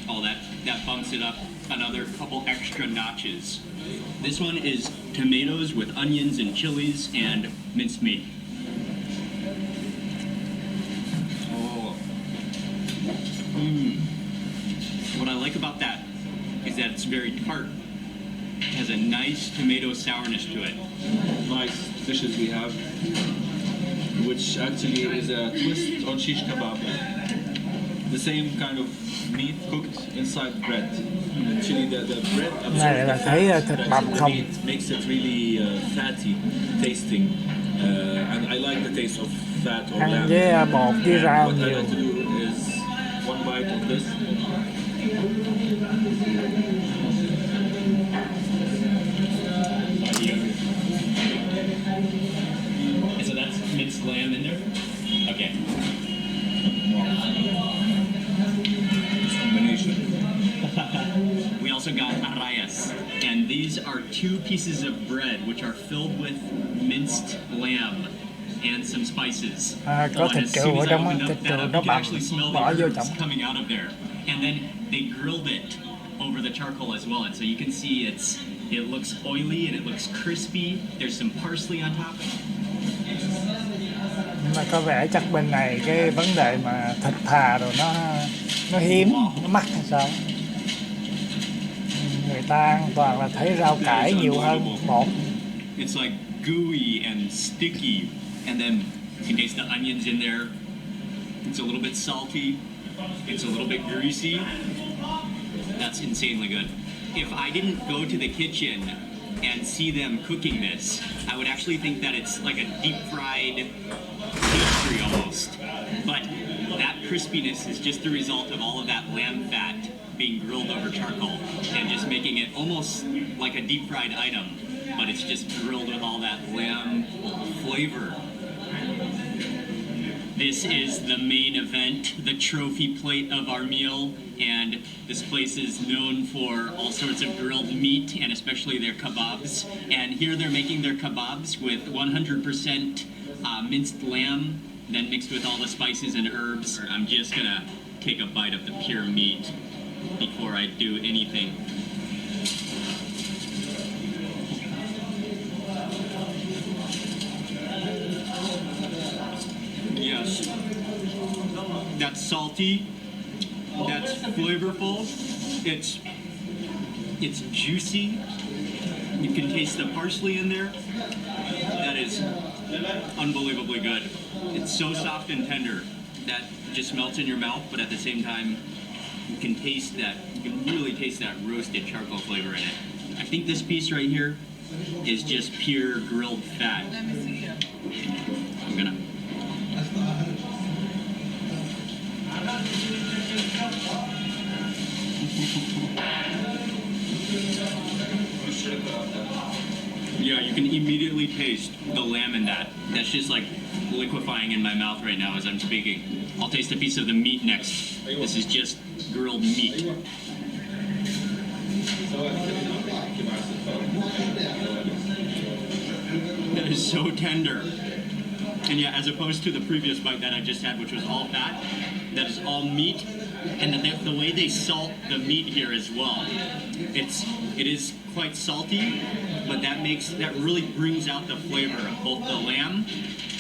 oh, that bumps it up another couple extra notches. This one is tomatoes with onions and chilies and minced meat. What I like about that is that it's very tart. It has a nice tomato sourness to it. Nice dishes we have, which actually is a twist on shish kebab. The same kind of meat cooked inside bread. Actually, the bread Này là thấy thịt bằm không? makes it really fatty tasting, and I like the taste of fat or Ăn lamb. với bột với rau What I nhiều. like to do is one bite of this. So that's minced lamb in there? Okay. Combination. We also got arrayas, and these are 2 pieces of bread which are filled with minced lamb and some spices. Có and thịt as trâu soon ở as I trong á, opened thịt up trâu that up, nó you can bằm, actually smell bỏ the vô herbs trong. coming out of there. And then they grilled it over the charcoal as well, and so you can see it looks oily and it looks crispy. There's some parsley on top. Nhưng mà có vẻ chắc bên này cái vấn đề mà thịt thà rồi nó hiếm, nó mắc hay sao? Người ta ăn toàn là thấy rau cải nhiều hơn bột. It's like gooey and sticky, and then you can taste the onions in there. It's a little bit salty. It's a little bit greasy. That's insanely good. If I didn't go to the kitchen and see them cooking this, I would actually think that it's like a deep fried pastry almost. But that crispiness is just the result of all of that lamb fat being grilled over charcoal and just making it almost like a deep fried item, but it's just grilled with all that lamb flavor. This is the main event, the trophy plate of our meal, and this place is known for all sorts of grilled meat and especially their kebabs. And here they're making their kebabs with 100% minced lamb, then mixed with all the spices and herbs. I'm just gonna take a bite of the pure meat before I do anything. Yes, that's salty, that's flavorful, it's juicy, you can taste the parsley in there. That is unbelievably good. It's so soft and tender that just melts in your mouth, but at the same time you can taste that, you can really taste that roasted charcoal flavor in it. I think this piece right here is just pure grilled fat. I'm gonna Yeah, you can immediately taste the lamb in that. That's just like liquefying in my mouth right now as I'm speaking. I'll taste a piece of the meat next. This is just grilled meat. That is so tender. And yeah, as opposed to the previous bite that I just had, which was all fat, that is all meat. And the way they salt the meat here as well, it is quite salty, but that really brings out the flavor of both the lamb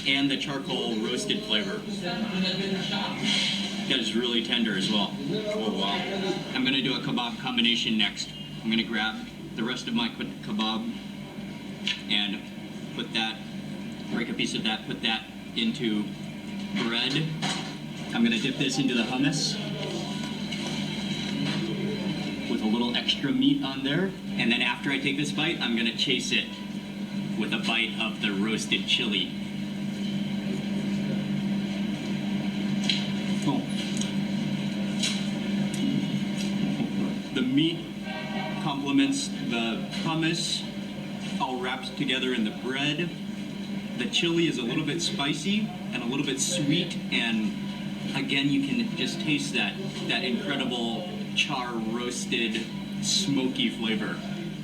and the charcoal roasted flavor. That is really tender as well. Oh wow. I'm gonna do a kebab combination next. I'm gonna grab the rest of my kebab and break a piece of that, put that into bread. I'm gonna dip this into the hummus with a little extra meat on there. And then after I take this bite, I'm gonna chase it with a bite of the roasted chili. Oh. The meat complements the hummus, all wrapped together in the bread. The chili is a little bit spicy and a little bit sweet, and again, you can just taste that incredible char roasted smoky flavor.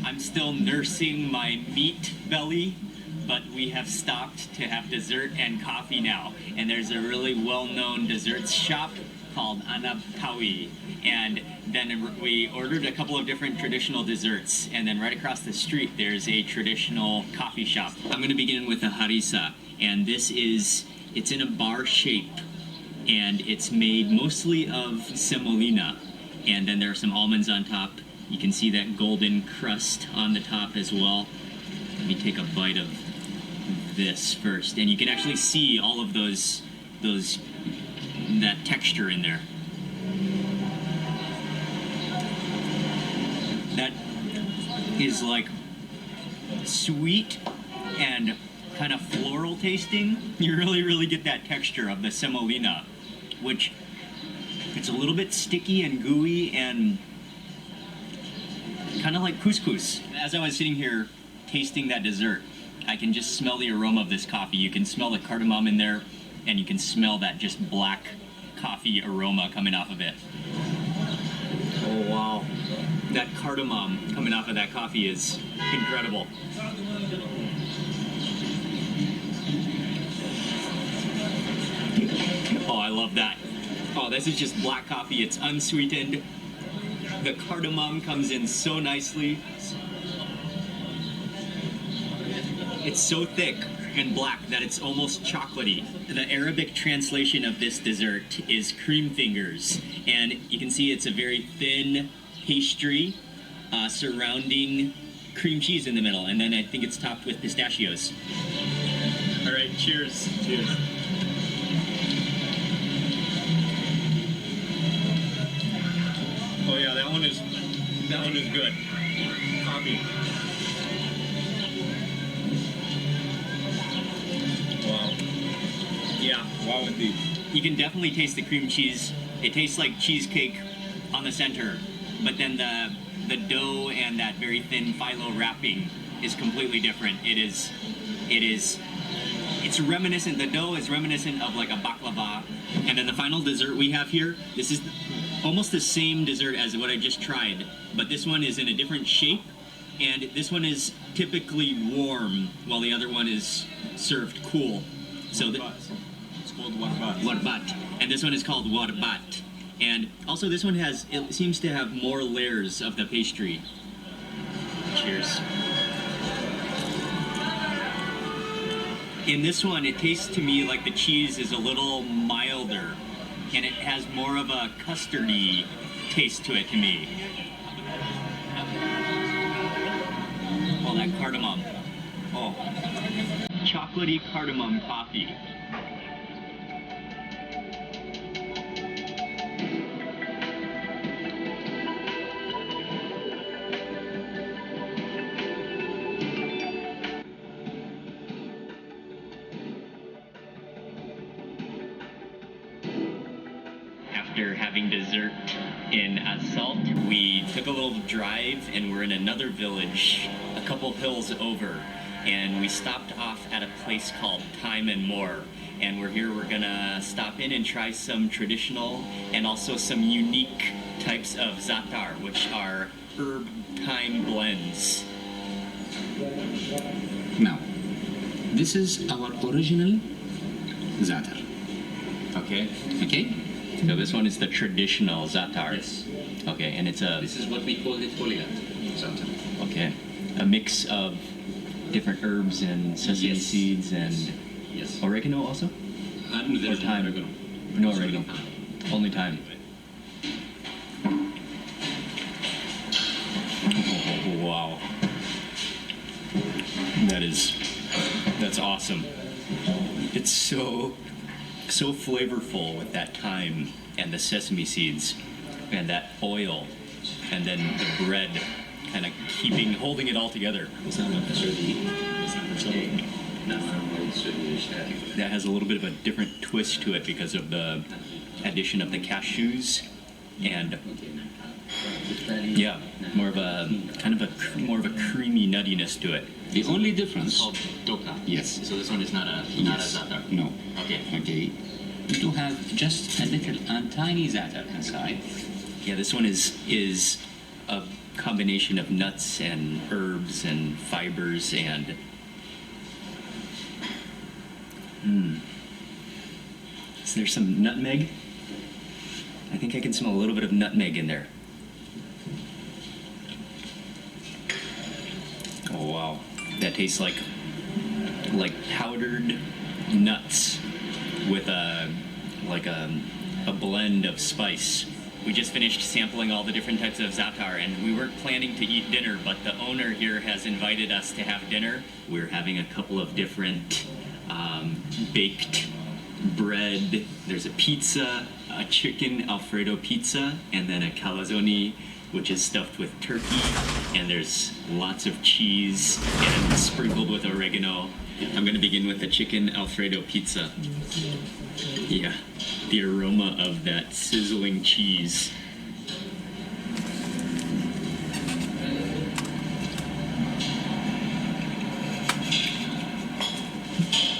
I'm still nursing my meat belly, but we have stopped to have dessert and coffee now. And there's a really well-known desserts shop called Anabkawi. And then we ordered a couple of different traditional desserts. And then right across the street, there's a traditional coffee shop. I'm gonna begin with a harissa. And it's in a bar shape. And it's made mostly of semolina. And then there are some almonds on top. You can see that golden crust on the top as well. Let me take a bite of this first. And you can actually see all of that texture in there. That is like sweet and kind of floral tasting. You really get that texture of the semolina, which it's a little bit sticky and gooey and kind of like couscous. As I was sitting here tasting that dessert, I can just smell the aroma of this coffee. You can smell the cardamom in there, and you can smell that just black coffee aroma coming off of it. Oh wow. That cardamom coming off of that coffee is incredible. Oh, I love that. Oh, this is just black coffee. It's unsweetened. The cardamom comes in so nicely. It's so thick and black that it's almost chocolatey. The Arabic translation of this dessert is cream fingers. And you can see it's a very thin pastry surrounding cream cheese in the middle. And then I think it's topped with pistachios. All right, cheers. Cheers. Oh yeah, that one is good. Coffee. Wow. Yeah. Wow indeed. You can definitely taste the cream cheese. It tastes like cheesecake on the center, but then the dough and that very thin phyllo wrapping is completely different. It's reminiscent, the dough is reminiscent of like a baklava. And then the final dessert we have here, this is almost the same dessert as what I just tried, but this one is in a different shape, and this one is typically warm, while the other one is served cool. So it's called warbat. Warbat. And this one is called warbat. And also this one it seems to have more layers of the pastry. Cheers. In this one, it tastes to me like the cheese is a little milder, and it has more of a custardy taste to it to me. Oh, that cardamom. Oh, chocolatey cardamom coffee. after having dessert in Assault, we took a little drive and we're in another village a couple hills over, and we stopped off at a place called Time and More. And we're gonna stop in and try some traditional and also some unique types of za'atar, which are herb thyme blends. Now, this is our original za'atar. Okay. Okay? So this one is the traditional za'atar. Yes. Okay, and it's a This is what we call it Holyland za'atar. okay, a mix of different herbs and sesame Yes. seeds and Yes. oregano also. And there's Or thyme. no oregano. No It's oregano. only thyme. Only thyme. Oh, wow. That's awesome. It's so flavorful with that thyme and the sesame seeds and that oil and then the bread kind of holding it all together. That has a little bit of a different twist to it because of the addition of the cashews and yeah, more of a creamy nuttiness to it. The only difference. Called doka. Yes. So this one is not a za'atar. No. Okay. Okay. To have just a little and tiny za'atar inside. Yeah, this one is a combination of nuts and herbs and fibers and Is there some nutmeg? I think I can smell a little bit of nutmeg in there. Oh wow, that tastes like powdered nuts with a blend of spice. We just finished sampling all the different types of za'atar, and we weren't planning to eat dinner, but the owner here has invited us to have dinner. We're having a couple of different baked bread. There's a pizza, a chicken Alfredo pizza, and then a calzone, which is stuffed with turkey, and there's lots of cheese and sprinkled with oregano. I'm gonna begin with the chicken Alfredo pizza. Yeah, the aroma of that sizzling cheese.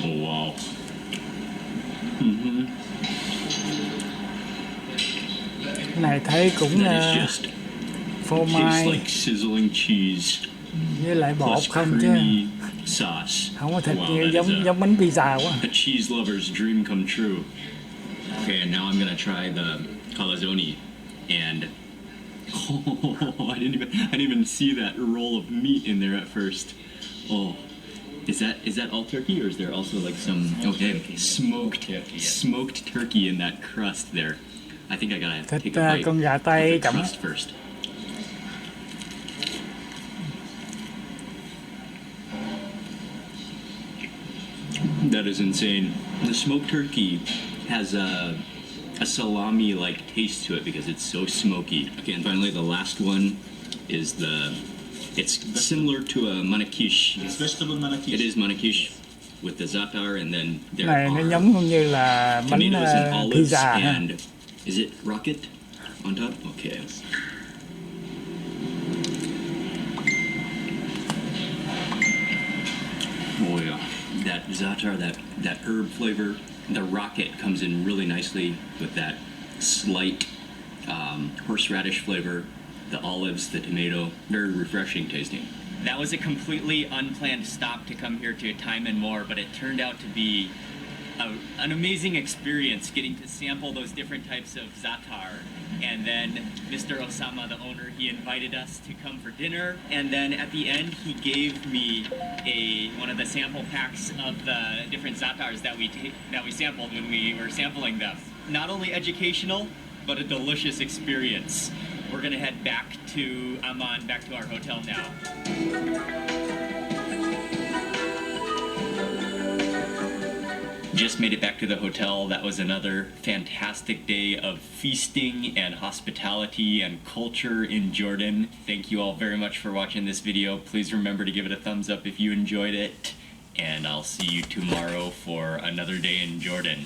Oh wow. Cái này thấy cũng That is just phô tastes mai like sizzling cheese với lại bột plus không chứ creamy sauce. không có thịt Wow, như that is giống bánh pizza quá. a cheese lover's dream come true. Okay, and now I'm gonna try the calzone, and I didn't even see that roll of meat in there at first. Oh, is that all turkey, or is there also like some smoked turkey in that crust there? I think I gotta Thịt take a bite con gà of tây the chậm. crust first. That is insane. The smoked turkey has a salami-like taste to it because it's so smoky. Okay, and finally the last one is it's similar to a manakish. It's vegetable manakish. It is manakish with the za'atar, and then Cái there này nó are giống như là bánh tomatoes and olives pizza ha. and is it rocket on top? Okay. Oh yeah, that za'atar, that herb flavor, the rocket comes in really nicely with that slight horseradish flavor, the olives, the tomato, very refreshing tasting. That was a completely unplanned stop to come here to Time and More, but it turned out to be an amazing experience getting to sample those different types of za'atar. And then Mr. Osama, the owner, he invited us to come for dinner. And then at the end, he gave me one of the sample packs of the different za'atars that we sampled when we were sampling them. Not only educational, but a delicious experience. We're gonna head back to Amman, back to our hotel now. Just made it back to the hotel. That was another fantastic day of feasting and hospitality and culture in Jordan. Thank you all very much for watching this video. Please remember to give it a thumbs up if you enjoyed it. And I'll see you tomorrow for another day in Jordan.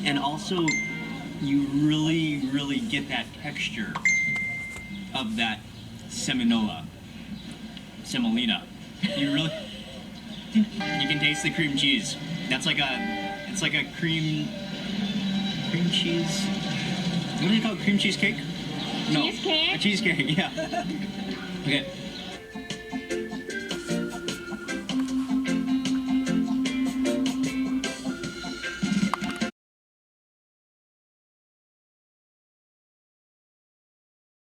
And also, you really get that texture of that semolina. You can taste the cream cheese. It's like a cream cheese. What do they call it? Cream cheesecake? No, Cheesecake? a cheesecake. Yeah. Okay.